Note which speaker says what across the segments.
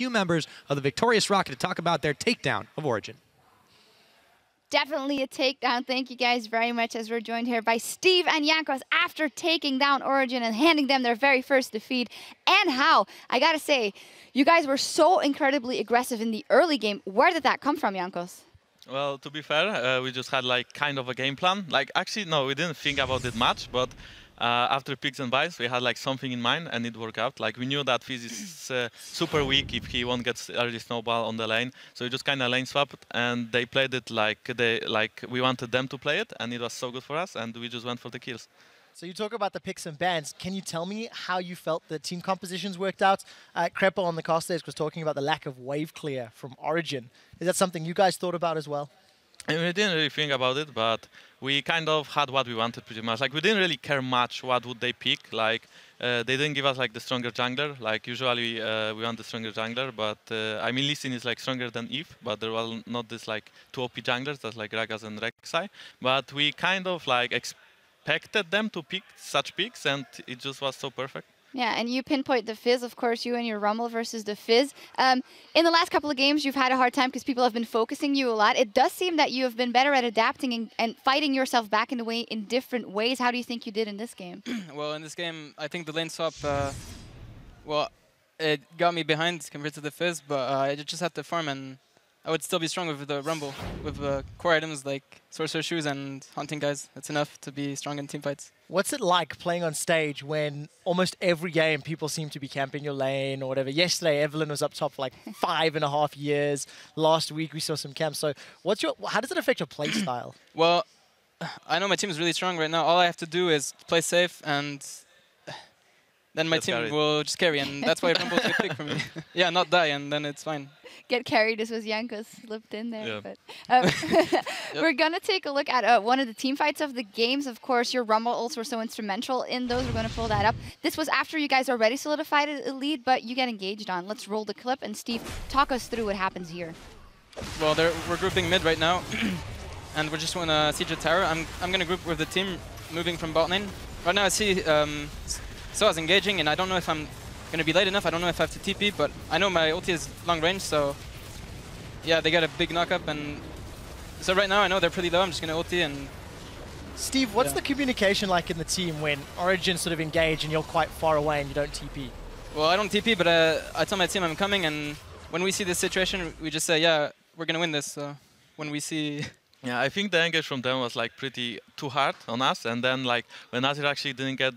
Speaker 1: few members of the victorious ROCCAT to talk about their takedown of Origen.
Speaker 2: Definitely a takedown. Thank you guys very much, as we're joined here by Steve and Jankos after taking down Origen and handing them their very first defeat. And how, I gotta say, you guys were so incredibly aggressive in the early game. Where did that come from, Jankos?
Speaker 3: Well, to be fair, we just had like kind of a game plan. Like actually, no, we didn't think about it much, but after picks and buys, we had like something in mind and it worked out. Like we knew that Fizz is super weak if he won't get early snowball on the lane. So we just kind of lane swapped and they played it like we wanted them to play it, and it was so good for us, and we just went for the kills.
Speaker 4: So you talk about the picks and bans. Can you tell me how you felt the team compositions worked out? Crepo on the cast stage was talking about the lack of wave clear from Origen. Is that something you guys thought about as well?
Speaker 3: I mean, we didn't really think about it, but we kind of had what we wanted pretty much. Like we didn't really care much what would they pick. Like they didn't give us like the stronger jungler. Like usually we want the stronger jungler, but I mean Lee Sin is like stronger than Eve, but there was not this like 2 OP junglers that's like Gragas and Rek'Sai. But we kind of like expected them to pick such picks, and it just was so perfect.
Speaker 2: Yeah, and you pinpoint the Fizz, of course, you and your Rumble versus the Fizz. In the last couple of games, you've had a hard time because people have been focusing you a lot. It does seem that you have been better at adapting and fighting yourself back in the way in different ways. How do you think you did in this game?
Speaker 5: Well, in this game, I think the lane swap, well, it got me behind compared to the Fizz, but I just had to farm, and I would still be strong with the Rumble, with core items like Sorcerer Shoes and Hunting Guys. That's enough to be strong in team fights.
Speaker 4: What's it like playing on stage when almost every game people seem to be camping your lane or whatever? Yesterday, Evelyn was up top for like 5.5 years. Last week, we saw some camps. So how does it affect your play style?
Speaker 5: Well, I know my team is really strong right now. All I have to do is play safe, and then my team will just carry, and that's why Rumble's a good pick for me. Yeah, not die, and then it's fine.
Speaker 2: Get carried. This was Jankos slipped in there. Yeah. But we're going to take a look at one of the team fights of the games. Of course, your Rumble ults were so instrumental in those. We're going to pull that up. This was after you guys already solidified a lead, but you get engaged on. Let's roll the clip, and Steve, talk us through what happens here.
Speaker 5: Well, we're grouping mid right now, and we're just going to siege a tower. I'm going to group with the team moving from bot lane. Right now I see Soa's engaging, and I don't know if I'm going to be late enough. I don't know if I have to TP, but I know my ulti is long range, so yeah, they got a big knock-up, and so right now I know they're pretty low. I'm just going to ulti and...
Speaker 4: Steve, what's the communication like in the team when Origen sort of engage and you're quite far away and you don't TP?
Speaker 5: Well, I don't TP, but I tell my team I'm coming, and when we see this situation, we just say, yeah, we're going to win this. So when we see...
Speaker 3: Yeah, I think the engage from them was like pretty too hard on us, and then like when Azir actually didn't get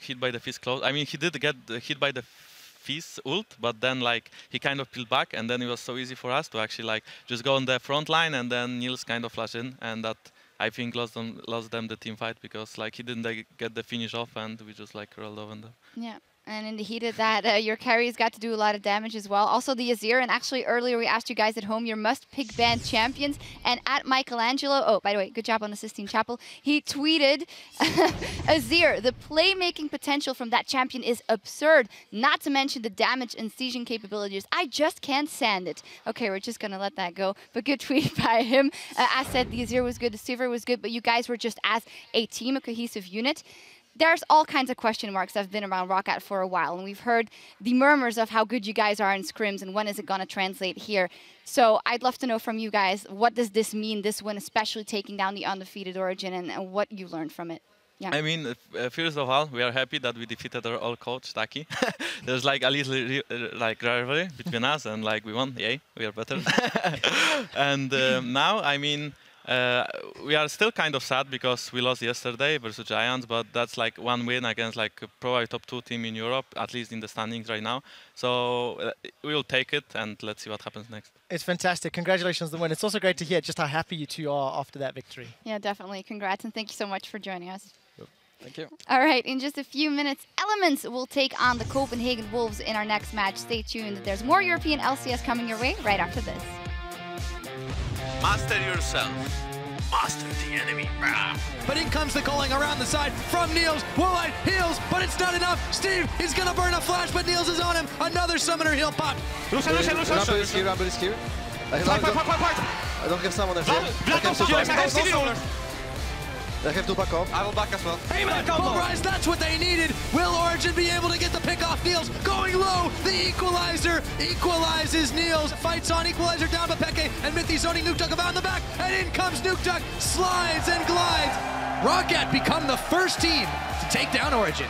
Speaker 3: hit by the Fizz close. I mean, he did get hit by the Fizz ult, but then like he kind of peeled back, and then it was so easy for us to actually like just go on the front line, and then Niels kind of flashed in, and that I think lost them the team fight because like he didn't get the finish off, and we just like rolled over them.
Speaker 2: Yeah. And in the heat of that, your carries got to do a lot of damage as well. Also the Azir, and actually earlier we asked you guys at home your must-pick ban champions. And at Michelangelo, oh, by the way, good job on assisting Chapel, he tweeted, Azir, the playmaking potential from that champion is absurd, not to mention the damage and sieging capabilities. I just can't stand it. Okay, we're just going to let that go. But good tweet by him. As said, the Azir was good, the Sivir was good, but you guys were just as a team, a cohesive unit. There's all kinds of question marks that have been around ROCCAT for a while, and we've heard the murmurs of how good you guys are in scrims and when is it going to translate here. So I'd love to know from you guys, what does this mean, this win, especially taking down the undefeated Origen, and what you learned from it? Yeah.
Speaker 3: I mean, first of all, we are happy that we defeated our old coach, Taki. There's like a little like rivalry between us, and like we won, yay, we are better. And now, I mean, we are still kind of sad because we lost yesterday versus Giants, but that's like one win against like probably top 2 team in Europe, at least in the standings right now. So we will take it, and let's see what happens next.
Speaker 4: It's fantastic. Congratulations on the win. It's also great to hear just how happy you two are after that victory.
Speaker 2: Yeah, definitely. Congrats, and thank you so much for joining us.
Speaker 5: Thank you.
Speaker 2: All right, in just a few minutes, Elements will take on the Copenhagen Wolves in our next match. Stay tuned. There's more European LCS coming your way right after this.
Speaker 6: Master yourself. Master the enemy.
Speaker 1: But in comes the calling around the side from Niels. Woolite heals, but it's not enough. Steve, he's going to burn a flash, but Niels is on him. Another summoner heal pop.
Speaker 7: Rumble is here.
Speaker 6: Fight.
Speaker 7: I don't have someone there. I have to back up.
Speaker 8: I will back as well.
Speaker 1: Hayman pulverized, that's what they needed. Will Origen be able to get the pick off Niels? Going low, the equalizer equalizes Niels. Fights on, equalizer down by Peke, and Mithy zoning Nuke Duck around the back, and in comes Nuke Duck, slides and glides. ROCCAT become the first team to take down Origen.